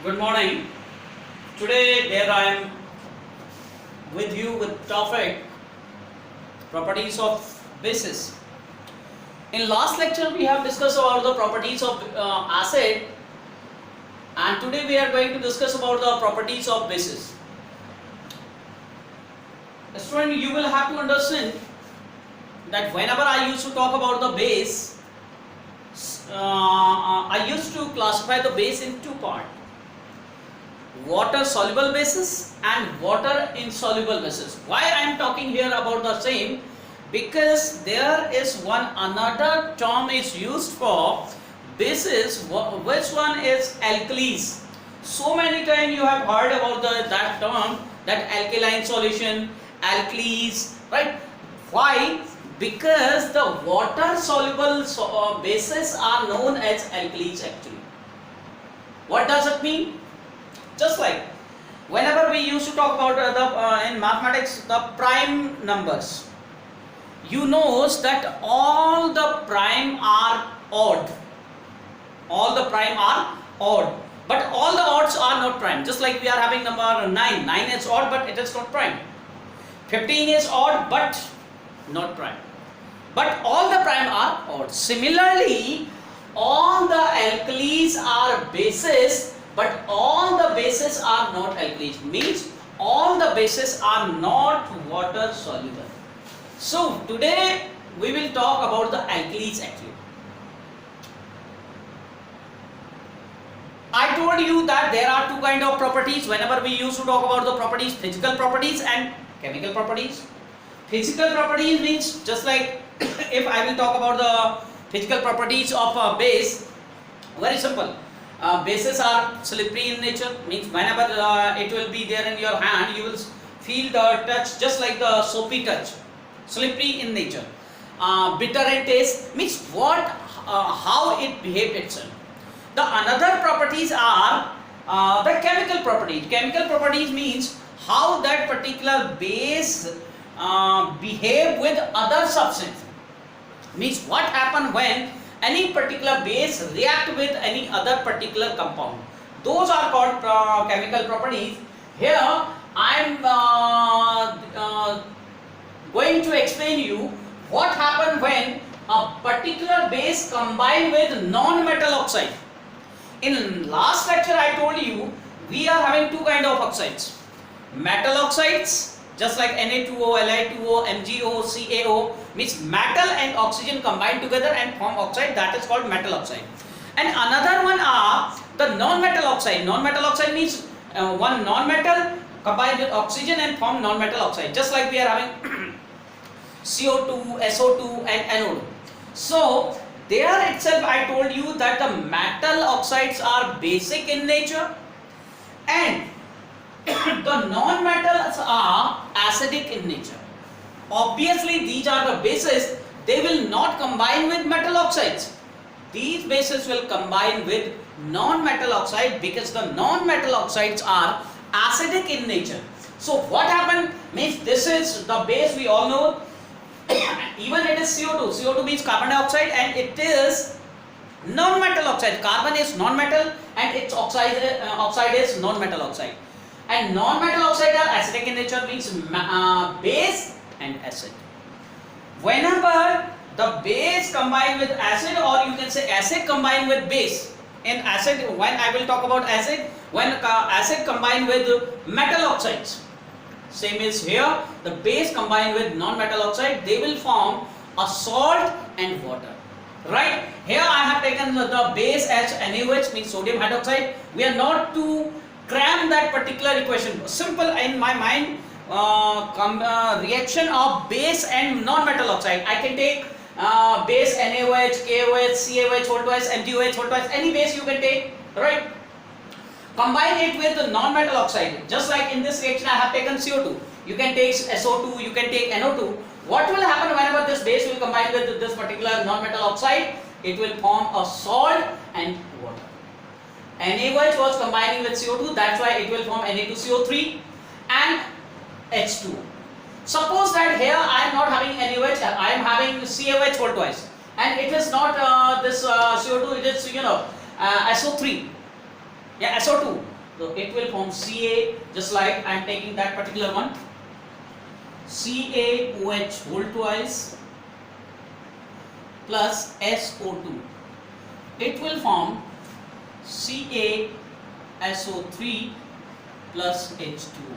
Good morning. Today here I am with you with topic properties of bases. In last lecture we have discussed about the properties of acid, and today we are going to discuss about the properties of bases. Student, you will have to understand that whenever I used to talk about the base, I used to classify the base in two parts: water soluble bases and water insoluble bases. Why I am talking here about the same? Because there is one another term is used for bases, which one is alkalis. So many times you have heard about that term, that alkaline solution, alkalis, right? Why? Because the water soluble bases are known as alkalis actually. What does it mean? Just like whenever we used to talk about in mathematics the prime numbers, you know that all the prime are odd. All the prime are odd, but all the odds are not prime. Just like we are having number 9. 9 is odd, but it is not prime. 15 is odd, but not prime. But all the prime are odd. Similarly, all the alkalis are bases, but all the bases are not alkalis. Means all the bases are not water soluble. So today we will talk about the alkalis actually. I told you that there are two kind of properties whenever we used to talk about the properties: physical properties and chemical properties. Physical properties means just like if I will talk about the physical properties of a base, very simple. Bases are slippery in nature, means whenever it will be there in your hand, you will feel the touch just like the soapy touch. Slippery in nature. Bitter in taste, means how it behaved itself. The another properties are the chemical properties. Chemical properties means how that particular base behave with other substance. Means what happen when any particular base react with any other particular compound. Those are called chemical properties. Here I am going to explain you what happen when a particular base combine with non-metal oxide. In last lecture I told you we are having two kind of oxides: metal oxides, just like Na2O, Li2O, MgO, CaO, means metal and oxygen combined together and form oxide, that is called metal oxide. And another one are the non-metal oxide. Non-metal oxide means one non-metal combined with oxygen and form non-metal oxide, just like we are having CO2, SO2 and NO2. So there itself I told you that the metal oxides are basic in nature and the non-metals are acidic in nature. Obviously these are the bases, they will not combine with metal oxides. These bases will combine with non-metal oxide because the non-metal oxides are acidic in nature. So what happened means, this is the base we all know. Even it is CO2. CO2 means carbon dioxide and it is non-metal oxide. Carbon is non-metal and its oxide is non-metal oxide. And non-metal oxide are acidic in nature, means base and acid. Whenever the base combine with acid, or you can say acid combine with base. In acid, when I will talk about acid, when acid combine with metal oxides, same is here, the base combine with non-metal oxide, they will form a salt and water. Right? Here I have taken the base as NaOH, means sodium hydroxide. We are not to cram that particular equation. Simple in my mind, reaction of base and non-metal oxide. I can take base NaOH, KOH, CaOH whole twice, MgOH whole twice, any base you can take, right? Combine it with the non-metal oxide. Just like in this reaction I have taken CO2. You can take SO2, you can take NO2. What will happen whenever this base will combine with this particular non-metal oxide? It will form a salt and water. NaOH was combining with CO2, that's why it will form Na2CO3 and H2. Suppose that here I am not having NaOH, I am having CaOH whole twice, and it is not this CO2, it is SO3. Yeah, SO2. So it will form Ca, just like I am taking that particular one. CaOH whole twice plus SO2. It will form CaSO3 plus H2O.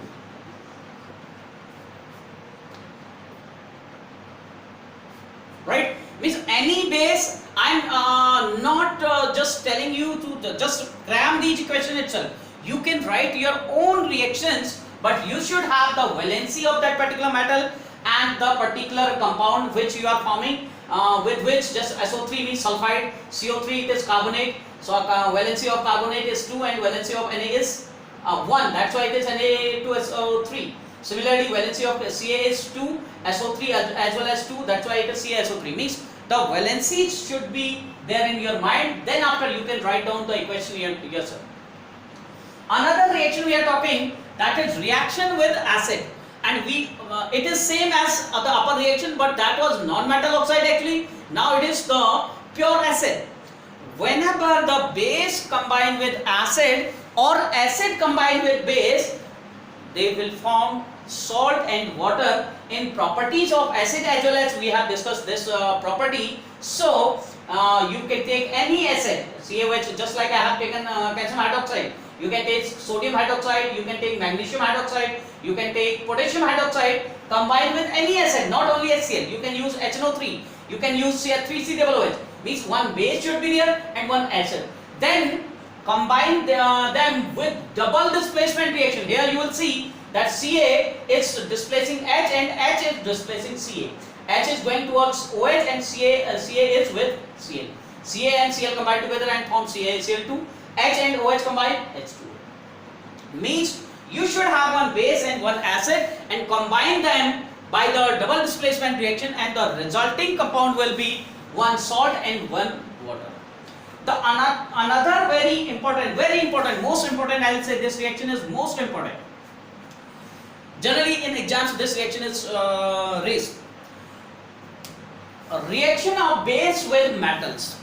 Right? Means any base, I am not just telling you to just cram the equation itself. You can write your own reactions, but you should have the valency of that particular metal and the particular compound which you are forming, with which just SO3 means sulfide, CO3 it is carbonate. So valency of carbonate is 2 and valency of Na is 1. That's why it is Na2SO3. Similarly, valency of Ca is 2, SO3 as well as 2. That's why it is CaSO3. Means the valency should be there in your mind. Then after you can write down the equation yourself. Another reaction we are talking, that is reaction with acid, and it is same as the upper reaction, but that was non-metal oxide actually. Now it is the pure acid. Whenever the base combine with acid or acid combine with base, they will form salt and water. In properties of acid as well as we have discussed this property. So you can take any acid, CaOH, just like I have taken calcium hydroxide. You can take sodium hydroxide, you can take magnesium hydroxide, you can take potassium hydroxide, combine with any acid, not only HCl. You can use HNO3, you can use CH3COOH. Means one base should be there and one acid. Then combine them with double displacement reaction. Here you will see that Ca is displacing H and H is displacing Ca. H is going towards OH and Ca is with Cl. Ca and Cl combine together and form CaCl2. H and OH combine H2O. Means you should have one base and one acid and combine them by the double displacement reaction, and the resulting compound will be one salt and one water. The another very important, most important, I will say this reaction is most important. Generally in exams this reaction is raised. A reaction of base with metals.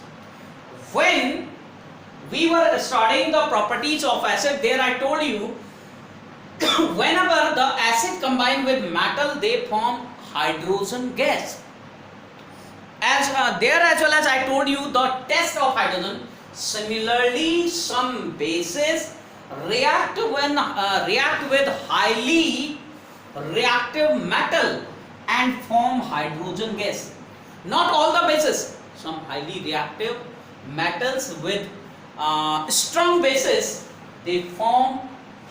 When we were studying the properties of acid, there I told you whenever the acid combine with metal, they form hydrogen gas. As there as well as I told you the test of hydrogen. Similarly, some bases react with highly reactive metal and form hydrogen gas. Not all the bases, some highly reactive metals with strong bases, they form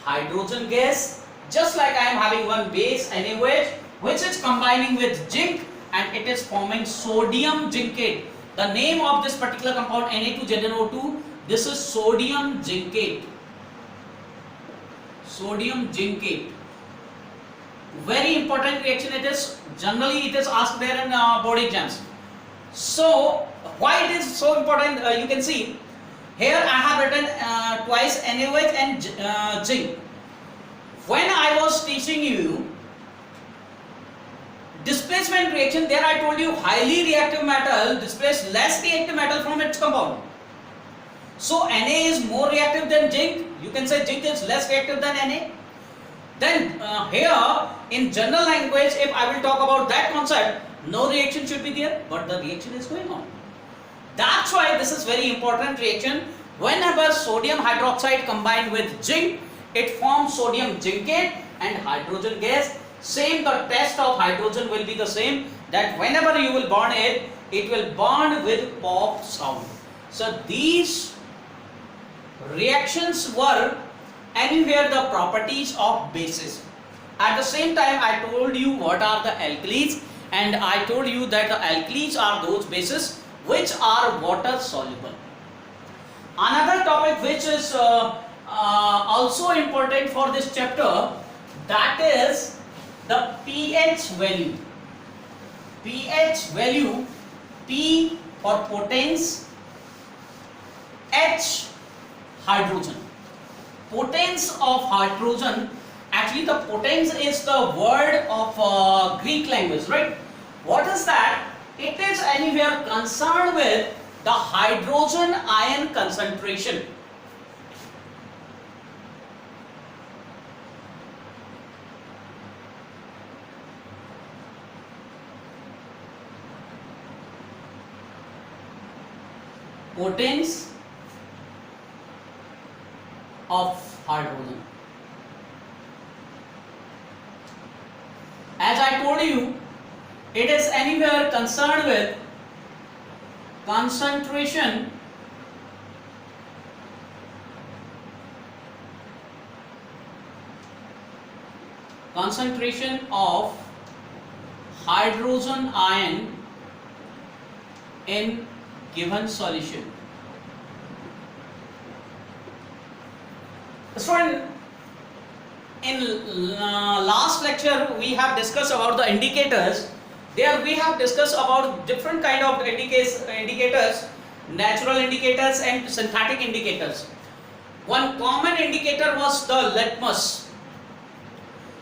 hydrogen gas. Just like I am having one base NaOH which is combining with zinc and it is forming sodium zincate. The name of this particular compound Na2ZnO2, this is sodium zincate. Sodium zincate. Very important reaction it is. Generally it is asked there in board exams. So why it is so important, you can see here I have written twice NaOH and zinc. When I was teaching you displacement reaction, there I told you highly reactive metal displace less reactive metal from its compound. So Na is more reactive than zinc. You can say zinc is less reactive than Na. Then here in general language, if I will talk about that concept, no reaction should be there, but the reaction is going on. That's why this is very important reaction. Whenever sodium hydroxide combined with zinc, it forms sodium zincate and hydrogen gas. Same, the test of hydrogen will be the same, that whenever you will burn it, it will burn with pop sound. So these reactions were anywhere the properties of bases. At the same time I told you what are the alkalis, and I told you that the alkalis are those bases which are water soluble. Another topic which is also important for this chapter, that is the pH value. pH value, P for potence, H hydrogen. Potence of hydrogen, actually the potence is the word of Greek language, right? What is that? It is anywhere concerned with the hydrogen ion concentration. potence of hydrogen. As I told you, it is anywhere concerned with concentration of hydrogen ion in given solution. Student, in last lecture we have discussed about the indicators. There we have discussed about different kind of indicators, natural indicators and synthetic indicators. One common indicator was the litmus.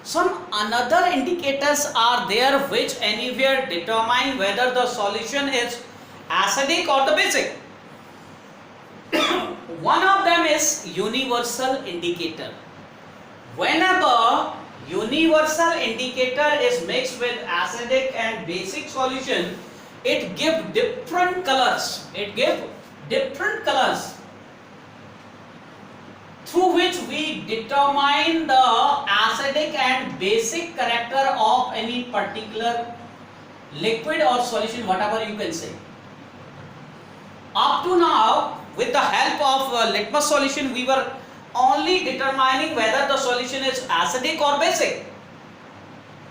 Some another indicators are there which anywhere determine whether the solution is acidic or the basic. One of them is universal indicator. Whenever universal indicator is mixed with acidic and basic solution, it gives different colors. Through which we determine the acidic and basic character of any particular liquid or solution, whatever you can say. Up to now, with the help of litmus solution, we were only determining whether the solution is acidic or basic.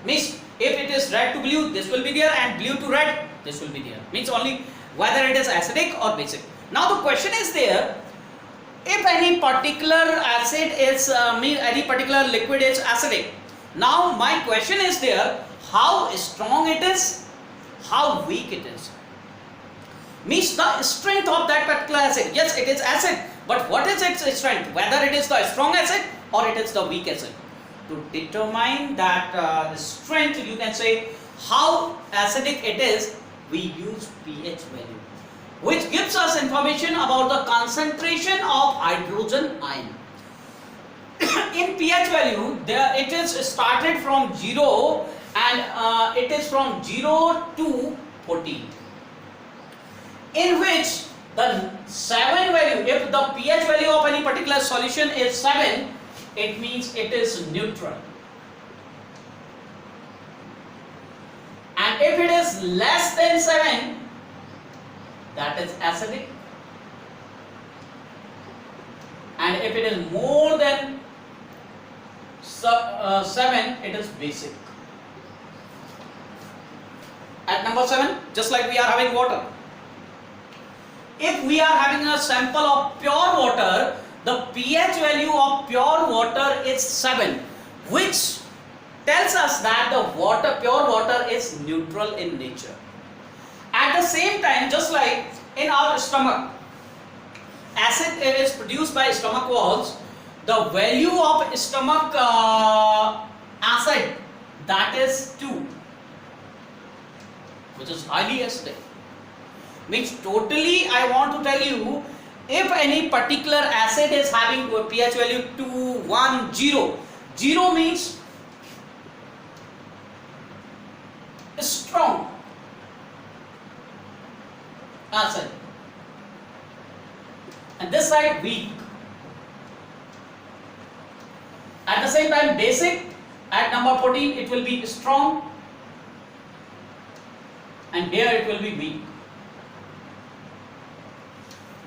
Means if it is red to blue, this will be there, and blue to red, this will be there. Means only whether it is acidic or basic. Now the question is there, if any particular acid is any particular liquid is acidic. Now my question is there, how strong it is, how weak it is. Means the strength of that particular acid. Yes, it is acid, but what is its strength? Whether it is the strong acid or it is the weak acid. To determine that strength, you can say how acidic it is, we use pH value, which gives us information about the concentration of hydrogen ion. In pH value, there it is started from 0 and it is from 0 to 14. In which the 7 value, if the pH value of any particular solution is 7, it means it is neutral. And if it is less than 7, that is acidic. And if it is more than 7, it is basic. At number 7, just like we are having water. If we are having a sample of pure water, the pH value of pure water is 7, which tells us that the pure water is neutral in nature. At the same time, just like in our stomach, acid is produced by stomach walls. The value of stomach acid, that is 2, which is highly acidic. Means totally I want to tell you, if any particular acid is having a pH value 2, 1, 0, 0 means strong acid, and this side weak. At the same time, basic, at number 14 it will be strong, and here it will be weak.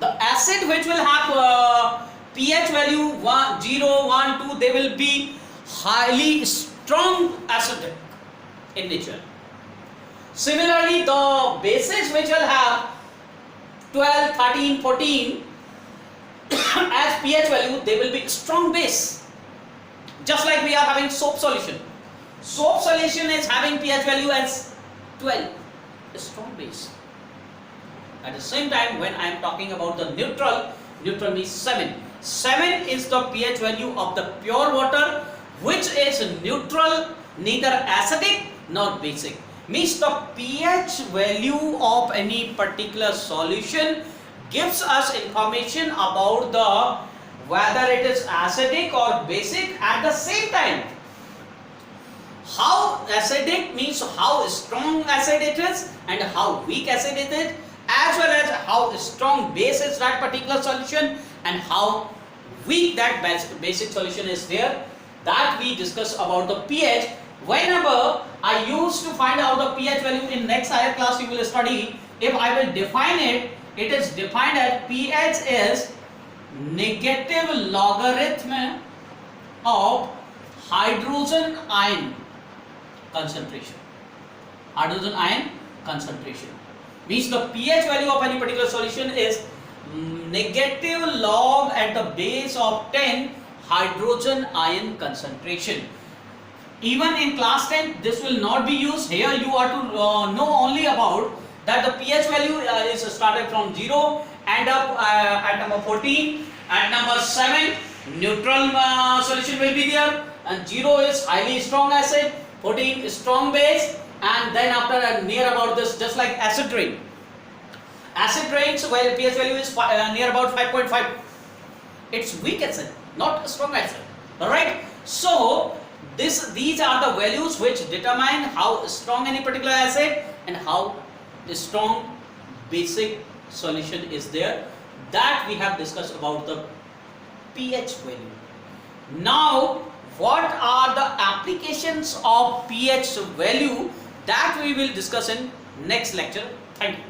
The acid which will have pH value 1, 0, 1, 2, they will be highly strong acidic in nature. Similarly, the bases which will have 12, 13, 14 as pH value, they will be strong base. Just like we are having soap solution. Soap solution is having pH value as 12, a strong base. At the same time, when I am talking about the neutral means 7. 7 is the pH value of the pure water, which is neutral, neither acidic nor basic. Means the pH value of any particular solution gives us information about the whether it is acidic or basic. At the same time, how acidic means how strong acid it is and how weak acid it is. as well as how strong base is that particular solution and how weak that basic solution is there. That we discuss about the pH. Whenever I used to find out the pH value in next higher class you will study, if I will define it, it is defined as pH is negative logarithm of hydrogen ion concentration. Hydrogen ion concentration means the pH value of any particular solution is negative log at the base of 10 hydrogen ion concentration. Even in class 10 this will not be used. Here you are to know only about that the pH value is started from 0, end up at number 14, at number 7 neutral solution will be there, and 0 is highly strong acid, 14 is strong base, and then after near about this, just like acid rain. Acid rains where pH value is near about 5.5. It's weak acid, not strong acid. Alright, so these are the values which determine how strong any particular acid and how strong basic solution is there. That we have discussed about the pH value. Now what are the applications of pH value, that we will discuss in next lecture. Thank you.